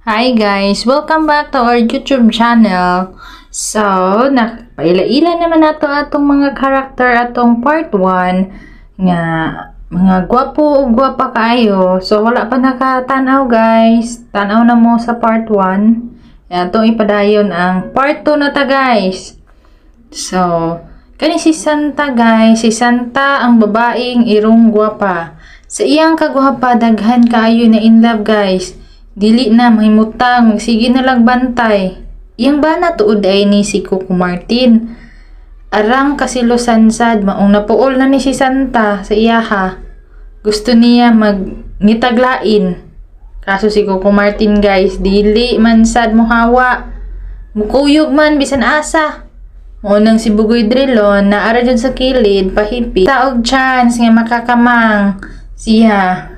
Hi guys! Welcome back to our YouTube channel. So, paila-ila naman nato atong mga karakter atong part 1 nga mga gwapo o gwapa kayo. So, wala pa nakatanaw guys. Tanaw na mo sa part 1. Atong ipadayon ang part 2 na ta guys. So, kani si Santa guys. Si Santa ang babaeng irong gwapa. Sa iyang kagwapa, daghan kaayo na in love guys. Dili na mahimutang, magsige na lang bantay. Iyang bana tuod ay ni si Coco Martin. Arang kasilosan sad, maong napuol na ni si Santa sa iyaha. Gusto niya magnitaglain. Kaso si Coco Martin guys, dili man sad muhawa. Mukuyog man bisan asa. Unang si Bugoy Drilon na ara jud sa kilid pahipi. Taog chance nga makakamang siya.